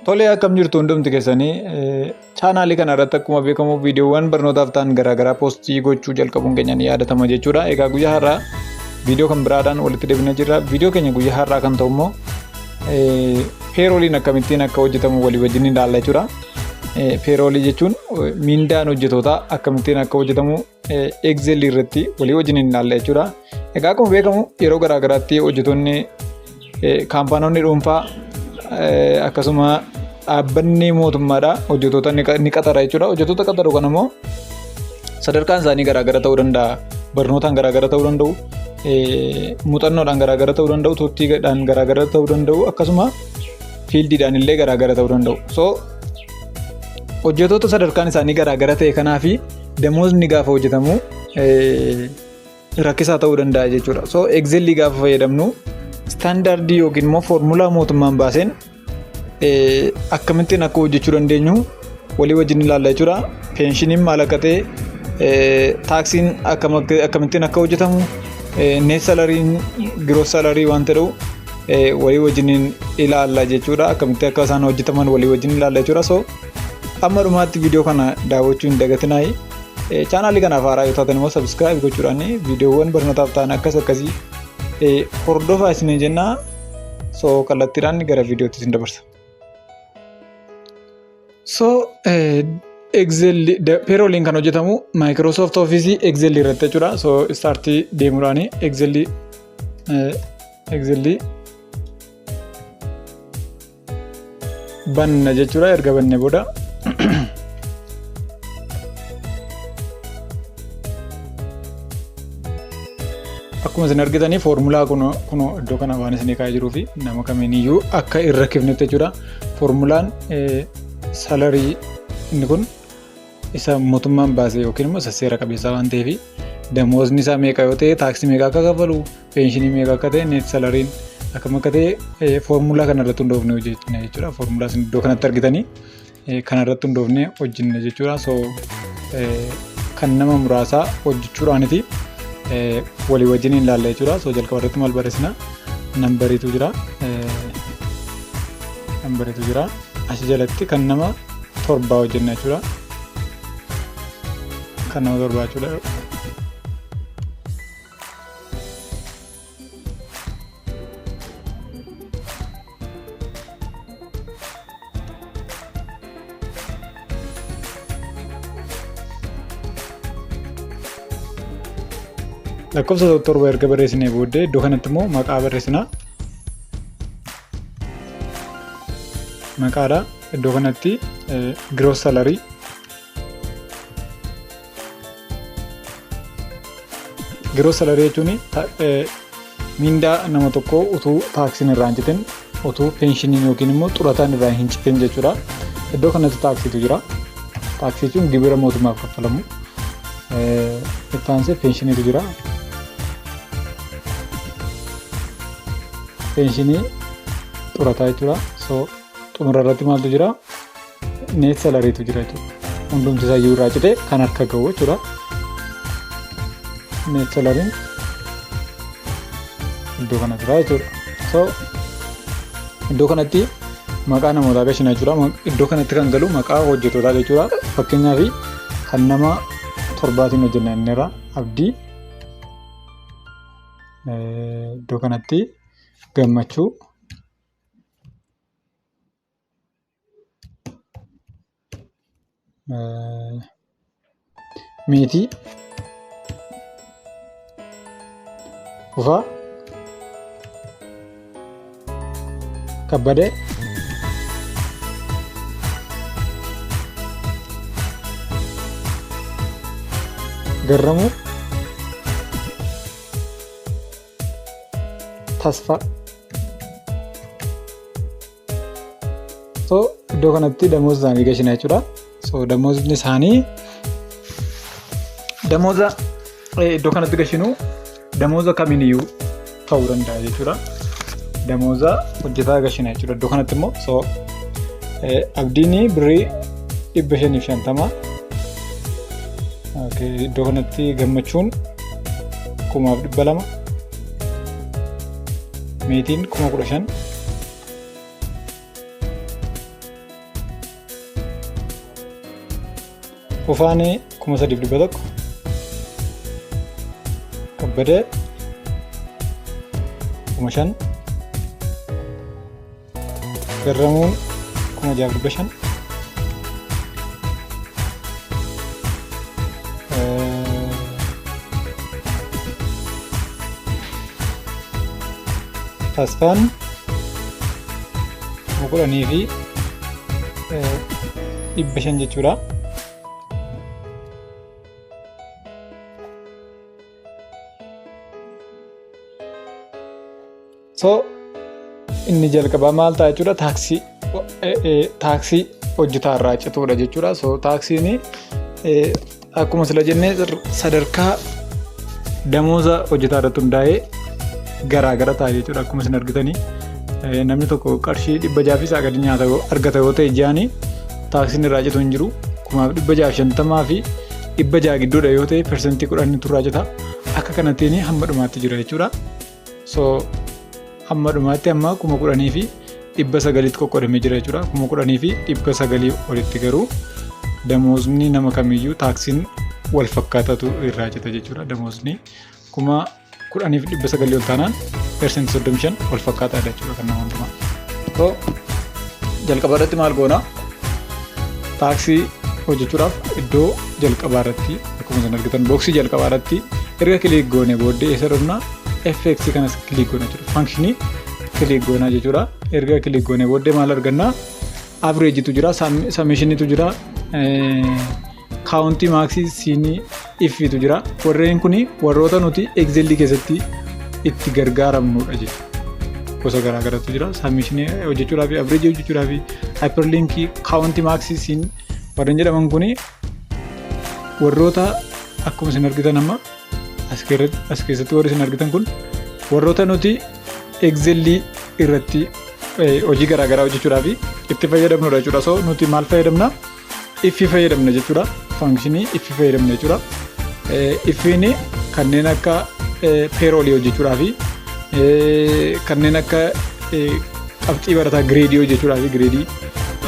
Tolee, akkam jirtu hundumti keessanii chaanaalii kana irratti akkuma beekamu viidiyoowwan barnootaaf ta'an garaagaraa poostii gochuu jalqabuun keenya ni yaadatama jechuudha. Egaa guyyaa har'aa viidiyoo kan biraadhaan walitti deebinee jirra. Viidiyoo keenya guyyaa har'aa kan ta'u immoo peerooliin akkamittiin akka hojjetamu walii wajjin ilaalla jechuudha. Peeroolii jechuun mindaan hojjetootaa akkamittiin akka hojjetamu Excel irratti walii wajjin ilaalla jechuudha. Egaa akkuma beekamu yeroo garaagaraatti hojjetoonni kaampaanoonni dhuunfaa akkasuma dhaabbanni mootummaadha hojjetoota ni qatara jechuudha. Hojjetoota qataru kan immoo sadarkaan isaanii garaagara ta'uu danda'a. Barnootaan garaagara ta'uu danda'u. Muuxannoodhaan garaagara ta'uu danda'u. Tooftiidhaan garaagara ta'uu danda'u. Akkasuma fiildiidhaan illee garaagara ta'uu danda'u. So hojjetoota sadarkaan isaanii garaagara ta'e kanaafi damoosni gaafa hojjetamu rakkisaa ta'uu danda'a jechuudha. So Excelii gaafa fayyadamnu Standardii yookiin immoo foormulaa mootummaan baaseen akkamittiin akka hojjechuu dandeenyu walii wajjin ilaalla jechuudha. Penshiniin maal akka ta'e, taaksiin akkamittiin akka hojjetamu, net salariin, gross salarii waan ta'u walii wajjin ilaalla jechuudha. Akkamittiin akka isaan hojjetaman walii wajjin ilaalla jechuudha. So amma dhumaatti viidiyoo kana daawwachuu hin dagatinaa. Chaanaalii kanaaf haaraa yoo taatan immoo subscribe gochuudhaan viidiyoowwan barnootaaf ta'an akkasii hordofaa isin jenna. So kallattiidhaan gara viidiyootti isin dabarsa. So peerooliin kan hojjetamu Microsoft Office Excel irratti jechuudha. So startii deemuudhaan Excel banna jechuudha. Erga banne booda akkuma isin argitanii foormulaa kun iddoo kana waan isin kaa'ee jiruu fi nama kamiiniyyuu akka hin rakkifnetti jechuudha. Foormulaan salarii inni kun isa mootummaan baase yookiin immoo isa seera qabeessaa waan ta'eef damoosni isaa meeqa yoo ta'e, taaksii meeqa akka kaffalu, peenshinii meeqa akka ta'e, net salariin akkam akka ta'e foormulaa kanarratti hundoofne hojjechina jechuudha. Foormulaa isin iddoo kanatti argitanii kanarratti hundoofne hojjenna jechuudha. So kan nama muraasaa hojjechuudhaaniti walii wajjin ilaalla jechuudha. So jalqaba irratti maal barreessina? Nambariitu jira. Asii jalatti kan nama 7 hojjenna jechuudha. Kan nama 7 jechuudha. Lakkoofsa 7 erga barreessinee booddee iddoo kanatti immoo maqaa barreessina. Maqaadha. Iddoo kanatti gross salary. Gross salary jechuun mindaa nama tokko utuu taaksiin irraa hin citin, utuu penshiniin yookiin immoo xurataan irraa hin citin jechuudha. Iddoo kanatti taaksiitu jira. Taaksii jechuun gibira mootummaaf kaffalamu. Itti aansee penshiniitu jira. Penshinii xurataa jechuudha. So xumura irratti maaltu jira? Net salariitu jira jechuudha. Hundumti isaa iyyuu irraa citee kan harka gahu jechuudha. Net salariin iddoo kana jira jechuudha. So iddoo kanatti maqaa namootaa gashina jechuudha. Iddoo kanatti kan galu maqaa hojjetootaa jechuudha. Fakkeenyaaf kan nama 7 hojjenna inni irraa Abdii. Iddoo kanatti Gammachuu, Meetii, Fufaa, Kabbadee, Garramuu, Tasfaa. So iddoo kanatti damoos isaanii gashina jechuudha. So damoosni isaanii iddoo kanatti gashinu damooza kamiiniyyuu ta'uu danda'a jechuudha. Damooza hojjetaa gashina jechuudha. Iddoo kanatti immoo so Abdiin birrii 550. Iddoo kanatti Gammachuun 1200. Meetiin 15,000. Fufaanii 3,100 Kabbadee 5,000 Garramuun 6,500 Tasfaan 10,000 fi 500 jechuudha. So inni jalqabaa maal ta'a jechuudha, taaksii hojjetaa irraa cituudha jechuudha. So taaksiin akkuma sila jennee sadarkaa damooza hojjetaa irratti hundaa'ee garaagara ta'a jechuudha. Akkuma isin argitanii namni tokko qarshii 600 fi isaa gadi nyaata argata yoo ta'e ji'aanii taaksiin irraa citu hin jiru. 650 fi 600 gidduudha yoo ta'e persentii 10 turraa cita. Akka kanattiin hamma dhumaatti jira jechuudha. So hamma dhumaatti amma 10,000 fi 900 qoqqoodamee jira jechuudha. 10,000 fi 900 olitti garuu damoozni nama kamiyyuu taaksiin wal fakkaatatu irraa cita jechuudha. Damoozni 10,000 fi 900 ol taanaan persentii 35 wal fakkaataadha jechuudha kan nama hundumaa. So jalqaba irratti maal goona? Taaksii hojjechuudhaaf iddoo jalqabaa irratti akkuma isin argitan booksii jalqabaa irratti erga kiliik goone booddee isa dhufna FX kanas kiliik goona jechuudha. Fankishinii kiliik goona jechuudha. Erga kiliik goone booddee maal arganna? Avreejitu jira, samishinitu jira, kaawuntii maaksii siinii iffitu jira. Warreen kun warroota nuti Excelii keessatti itti gargaaramnudha jechuudha. Gosa garaagaraatu jira. Samishinii hojjechuudhaaf, avreejii hojjechuudhaaf, hyperlinkii, kaawuntii maaksii siin warreen jedhaman kun warroota akkuma isin argitan amma as keessatti warri isin argitan kun warroota nuti Excelii irratti hojii garaagaraa hojjechuudhaaf itti fayyadamnudha jechuudha. So nuti maal fayyadamna? Iffi fayyadamna jechuudha. Fankishinii iffi fayyadamna jechuudha. Iffiin kanneen akka peeroolii hojjechuudhaaf kanneen akka qabxii barataa gireedii hojjechuudhaaf gireedii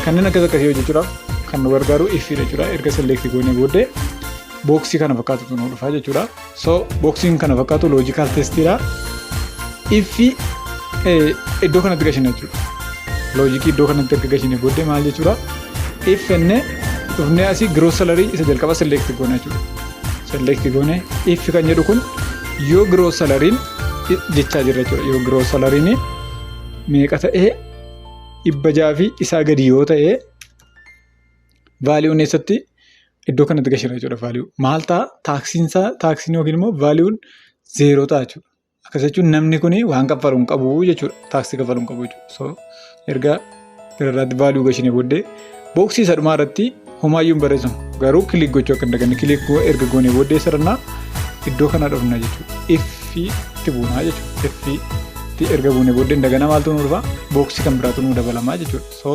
kanneen akkasii hojjechuudhaaf kan nu gargaaru iffiidha jechuudha. Erga selektii goonee booddee booksii kana fakkaatutu nu dhufa jechuudha. So booksiin kana fakkaatu loojikaal teestiidha. Iffi iddoo kanatti gashina jechuudha. Loojikii iddoo kanatti erga gashine booddee maal jechuudha? Iffenne dhufnee asii giroos salarii isa jalqaba selektii goona jechuudha. Selektii goone iffi kan jedhu kun yoo giroos salariin jechaa jirra jechuudha. Yoo giroos salariin meeqa ta'ee 600 fi isaa gadi yoo ta'e vaaliyuun eessatti iddoo kanatti gashina jechuudha. Vaaliyuu maal ta'a? Taaksiin yookiin immoo vaaliyuun 0 ta'a jechuudha. Akkas jechuun namni kun waan kaffaluu hin qabu jechuudha. Taaksii kaffaluu hin qabu jechuudha. So erga irratti vaaliyuu gashine booddee booksii isa dhumaa irratti homaayyuu hin barreessamu. Garuu kiliik gochuu akka hin daganne kiliik erga goonee booddee sararnaa iddoo kana dhufna jechuudha. Iffiitti buunaa jechuudha. Iffiitti erga buunee booddee dagana maaltu nu dhufa? Booksii kan biraatu nu dabalamaa jechuudha. So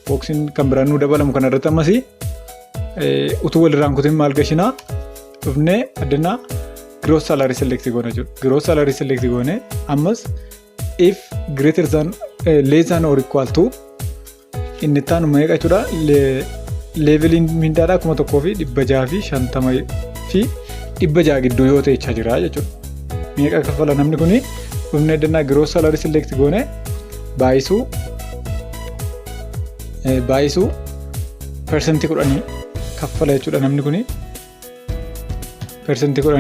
booksiin kan biraan nu dabalamu kana irratti ammas utuu walirraan kutin maal gashinaa dhufnee addunyaa gross salary select goona jechuudha. Gross salary select goone ammas if greater than less than or equal to inni taanu meeqa jechuudha. Leeveliin mindaadhaa 1,650 fi 600 gidduu yoo ta'e jira jechuudha. Meeqa kaffala namni kun dhufnee addunyaa gross salary select goone baay'isuu persentii 10 kaffala jechuudha. Namni kun persentii 10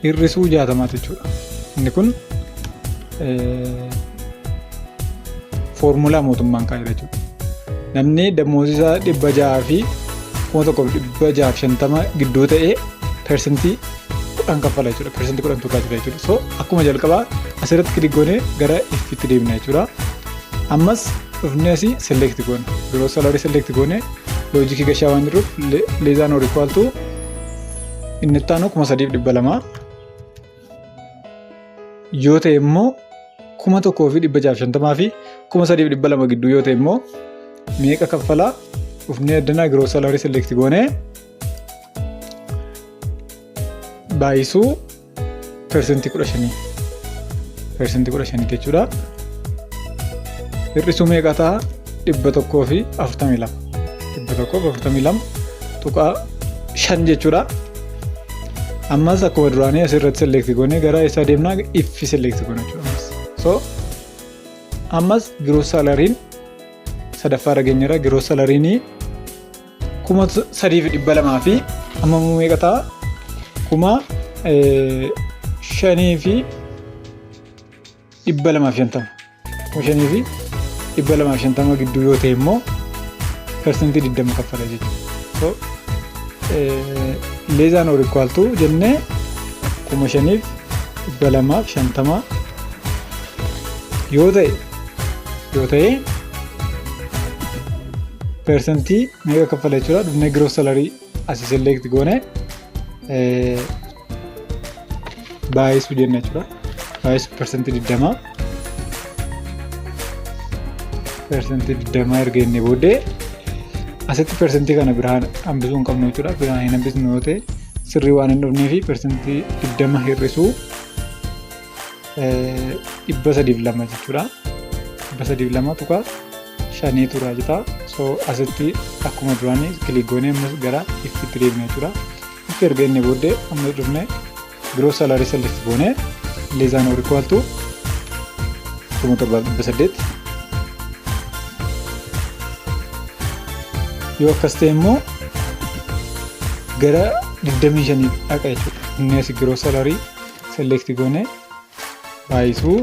hir'isuu 60 jechuudha. Inni kun foormulaa mootummaan kaa'edha jechuudha. Namni damoozi isaa 600 fi 1,650 gidduu ta'ee persentii 10 kaffala jechuudha. Persentii 10 turraa jira jechuudha. So akkuma jalqabaa asirratti kilik goonee gara iffiitti deemna jechuudha. Ammas dhufnee asii select goona. Gross salary select goone loojikii gashaa waan jirruuf leezaan or equal to inni itti aanu 3,200 yoo ta'e immoo 1,650 fi 3,200 gidduu yoo ta'e immoo meeqa kaffalaa? Dhufnee addunyaa gross salary select goone baay'isuu persentii 15 jechuudha. Hir'isuu meeqa ta'a? 142 142.5 jechuudha. Ammas akkuma duraanii asirratti select goonee gara isaa deemnaa if select goona jechuudha. So ammas gross salariin sadaffaa argeenyerra. Gross salariin 3,200 fi amma meeqa ta'a? 5,250. 5,250 gidduu yoo ta'e immoo persentii 20 kaffala jechuudha. So less than or equal to jennee 5,250 yoo ta'e persentii meeqa kaffala jechuudha. Dhufnee gross salary asii select goone baay'isuu jenna jechuudha. Baay'isuu persentii 20 erga jennee booddee asitti persentii kana biraan hambisuu hin qabnu jechuudha. Biraan hin hambisnu yoo ta'e sirrii waan hin dhufnee fi persentii 20 hir'isuu 302 jechuudha. 302.5 turaa jita. So asitti akkuma duraanii kilik goonee ammas gara ifitti deemna jechuudha. Ifi erga jennee booddee amma dhufnee gross salary select goonee less than or equal to 7,800 yoo akkas ta'e immoo gara 25 dhaqa jechuudha. Inni asii gross salary select goonee baay'isuu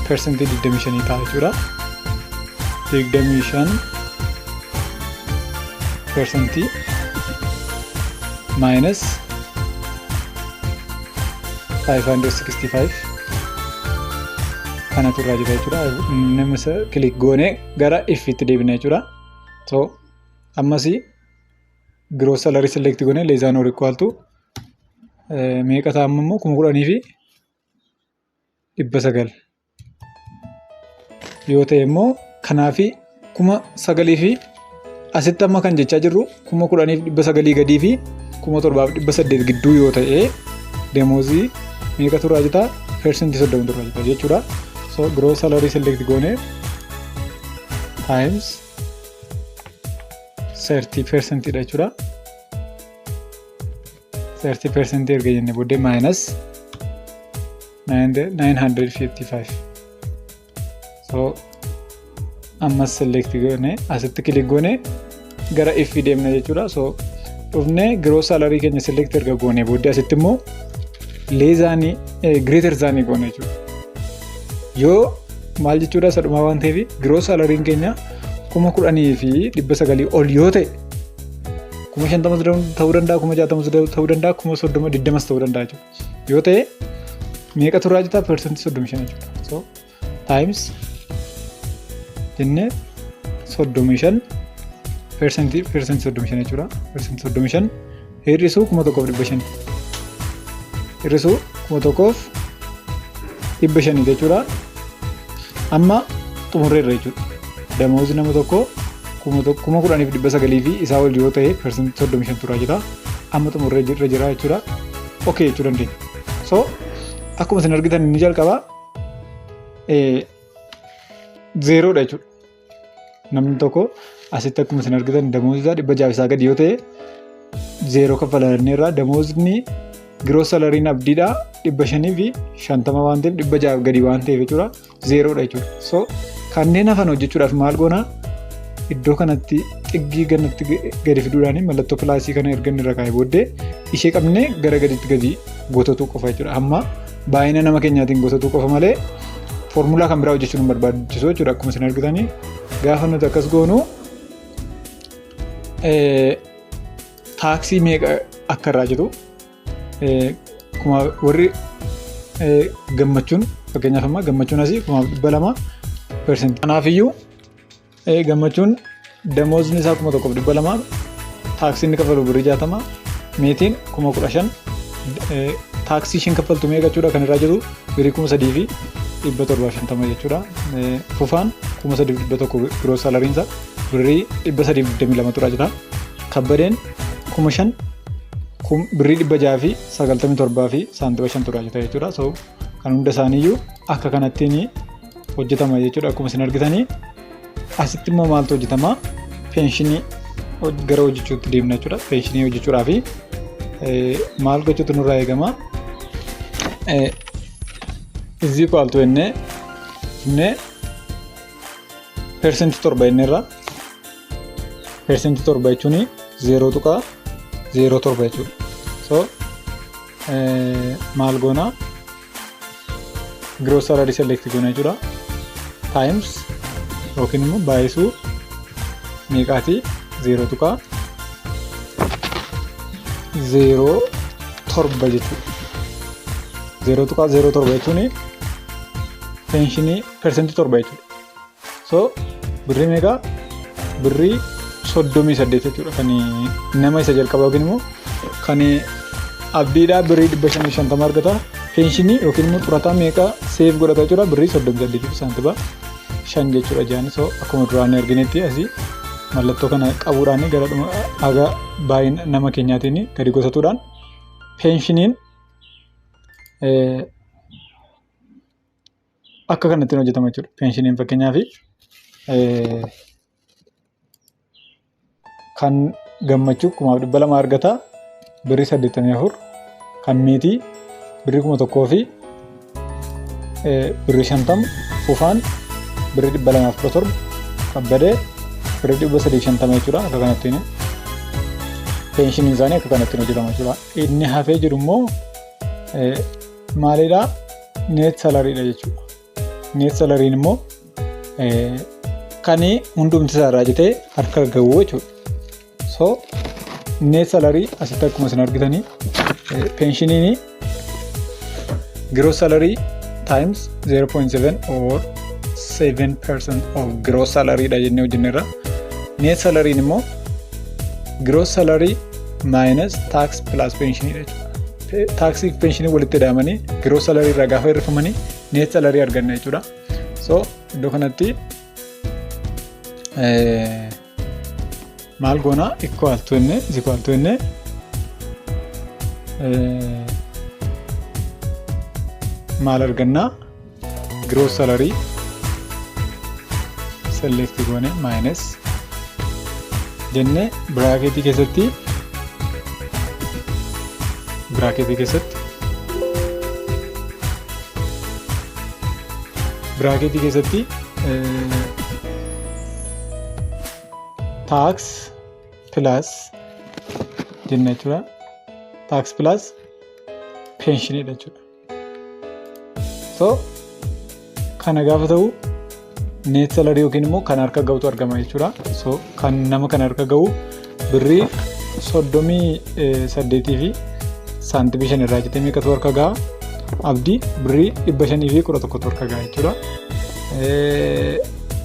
persentii 25 ta'a jechuudha. 25 persentii minus 565 kana turraa jira jechuudha. Namisa kilik goonee gara ifitti deebina jechuudha. So ammasii gross salary select goonee less than or equal to meeqa ta'a amma immoo 10,900 yoo ta'e immoo kanaafi 9,000 fi asitti amma kan jechaa jirru 10,900 gadii fi 7,800 gidduu yoo ta'e demoozii meeqa turraa jita? Persentii 30 turraa jita jechuudha. So gross salary select goone times 30% dha jechuudha. 30% erga jenne booddee minus 955. So ammas select goone asitti click goone gara if deemna jechuudha. So dhufnee gross salary keenya select erga goone booddee asitti immoo less than greater than goone jechuudha. Yoo maal jechuudha sadhuma waan ta'eef gross salary keenya 10,900 ol yoo ta'e 50,000 ta'uu danda'a, 60,000 ta'uu danda'a, 30,000 ta'uu danda'a jechuudha. Yoo ta'e meeqa turraa jita? Persentii 35 jechuudha. So times jennee 35 persentii 35 jechuudha. Persentii 35 hir'isuu 1,500 hir'isuu 1,500 jechuudha. Amma xumurreerra jechuudha. Damoozi nama tokko 10,900 fi isaa ol yoo ta'e persentii 35 turaa jira. Amma xumurreerra jira jechuudha. Okay jechuu dandeenya. So akkuma isin argitan inni jalqaba 0 dha jechuudha. Namni tokko asitti akkuma isin argitan damoozi isaa 600 isaa gadi yoo ta'e 0 kaffalanneerra. Damoozni gross salariin abdiidha 550 waan ta'eef 600 gadi waan ta'eef jechuudha 0 dha jechuudha. So kanneen hafan hojjechuudhaaf maal goona? Iddoo kanatti xiqqii ganatti gadi fiduudhaan mallattoo pilaasii kana erga irra kaa'ee booddee ishee qabnee gara gaditti gadi gootatu qofa jechuudha. Amma baay'ina nama keenyaatiin gootatu qofa malee foormulaa kan biraa hojjechuun hin barbaachisu jechuudha. Akkuma isin argitanii gaafa nuti akkas goonu taaksii meeqa akka irraa jiru warri gammachuun fakkeenyaaf amma gammachuun asii 200%. Kanaafiyyuu gammachuun damoozni isaa 1,200 taaksiin kaffalu birrii 60 meetiin 15,000 taaksii ishiin kaffaltu meeqa jechuudha kan irraa jiru birrii 3,750 jechuudha. Fufaan 3,100 gross salariin isaa birrii 322 turaa jira. Kabbadeen 5,000 birrii 697 fi saantima 5 turaa jira jechuudha. So kan hunda isaaniiyyuu akka kanattiin hojjetama jechuudha. Akkuma isin argitanii asitti immoo maaltu hojjetama? Penshinii gara hojjechuutti deemna jechuudha. Penshinii hojjechuudhaaf maal gochuutu nurraa eegama? Is equal to inni persentii 7 inni irra persentii 7 jechuun 0.07 jechuudha. So maal goona? Gross salary select goona jechuudha. Times yookiin immoo baay'isuu meeqaati? 0.07 jechuudha. 0.07 jechuun penshinii persentii 7 jechuudha. So birrii meeqa? Birrii 38 jechuudha. Kan nama isa jalqaba yookiin immoo kan abdiidhaa birrii 550 argata. Penshinii yookiin immoo xurataa meeqa seef godhata jechuudha? Birrii 38.5 jechuudha jaani. So akkuma duraan arginetti asii mallattoo kana qabuudhaan gara haga baay'ina nama keenyaatiin gadi gosaatuudhaan penshiniin akka kanatti hojjetama jechuudha. Penshiniin fakkeenyaaf kan gammachuu 200 argata birrii 84, kan miitii birrii 1000 fi birrii 50, fufaan birrii 217, kabbadee birrii 350 jechuudha. Akka kanatti penshiniin isaanii akka kanatti hojjetama jechuudha. Inni hafee jiru immoo maalidha? Net salariidha jechuudha. Net salariin immoo kan hundumti isaa irraa jitee harka ga'u jechuudha. So net salary asitti akkuma isin argitanii penshiniin gross salary times 0.7 or 7% of gross salary dha jennee hojjenneerra. Net salary immoo gross salary minus tax plus pension dha jechuudha. Taxi pension walitti daamanii gross salary irraa gaafa hir'ifamanii net salary arganna jechuudha. So iddoo kanatti maal goona? Equal to inni maal arganna? Gross salary select goone minus jenne bracketii keessatti tax plus jenne jechuudha. Tax plus pension jechuudha. So kana gaafa ta'u net salary yookiin immoo kan harka ga'utu argama jechuudha. So kan nama kan harka ga'u birrii 38 fi saantimii 5 irraa jitee meeqatu harka ga'a? Abdii birrii 500 fi 11 harka ga'a jechuudha.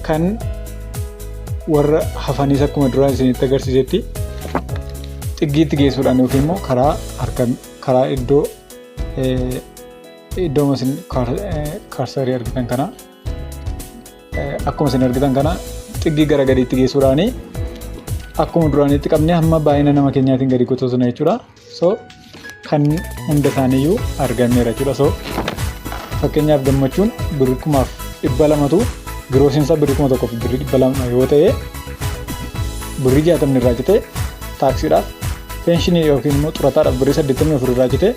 Kan warra hafaniis akkuma duraan isinitti agarsiisetti xiggiitti geessuudhaan yookiin immoo karaa iddoo masin kaarsarii argitan kana akkuma isin argitan kana xiggii gara gadiitti geessuudhaan akkuma duraanitti qabnee hamma baay'ina nama keenyaatiin gadi gotoosna jechuudha. So kan hunda isaaniiyyuu argameera jechuudha. So fakkeenyaaf gammachuun birrii 200,000tu giroosiinsa birrii 1,000 fi birrii 200 yoo ta'e birrii 60 irraa jitee taaksiidhaaf penshinii yookiin immoo xurataadhaaf birrii 84 irraa jitee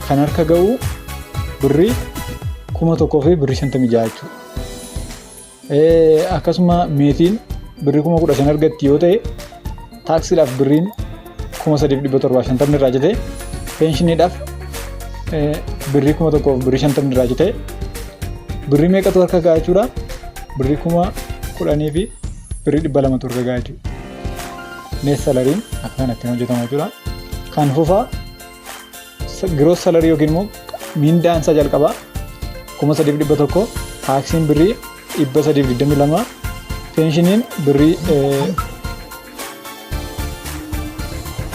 kan harka ga'u birrii 1,000 fi birrii 56 jechuudha. Akkasuma meetiin birrii 15,000 argatti yoo ta'e taaksiidhaaf birriin 3,750 irraa jitee penshiniidhaaf birrii 1,000 fi birrii 50 irraa jitee birrii meeqatu harka ga'a jechuudha? Birrii 10,000 fi birrii 200 harka ga'a jechuudha. Net salariin akka kanatti hojjetama jechuudha. Kan fufaa gross salary yookiin immoo mindaan isaa jalqabaa 3,100, taaksiin birrii 322, penshiniin birrii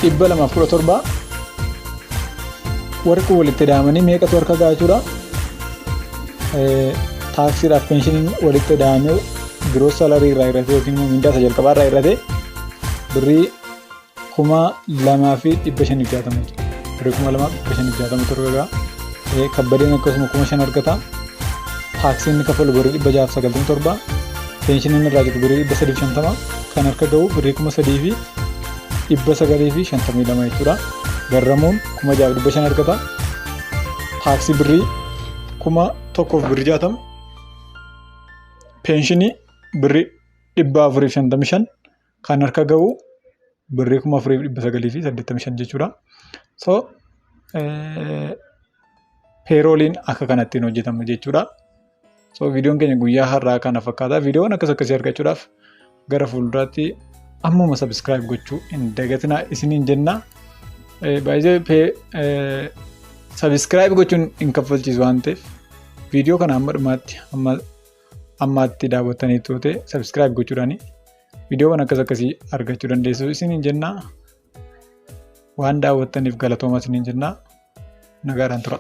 217 warri walitti daamanii meeqatu harka ga'a jechuudha? Taaksiidhaaf penshiniin walitti daamee gross salary irraa hir'ate yookiin immoo mindaa isa jalqabaa irraa hir'ate birrii 2,560 birrii 2,560 harka ga'a. Kabbadeen akkasuma 5,000 argata. Taaksiin kafalu birrii 697, Penshiniin irraa jiru birrii 350 kan harka ga'u birrii 3,952 jechuudha. Garramuun 6,500 argata. Taaksii birrii 1,160. Penshinii birrii 455 kan harka ga'u birrii 4,985 jechuudha. So peerooliin akka kanattiin hojjetama jechuudha. So viidiyoon keenya guyyaa har'aa kana fakkaata. Viidiyoon akkasii argachuudhaaf gara fuulduraatti ammuma subscribe gochuu hin dagatinaa isiniin jenna. Baay'ee subscribe gochuun hin kaffalchiisu waan ta'eef viidiyoo kana hamma dhumaatti ammaatti daawwattanii turte subscribe gochuudhaan viidiyoo kana akkasii argachuu dandeessu isiniin jenna. Waan daawwattaniif galatooma isiniin jenna. Nagaadhaan tura.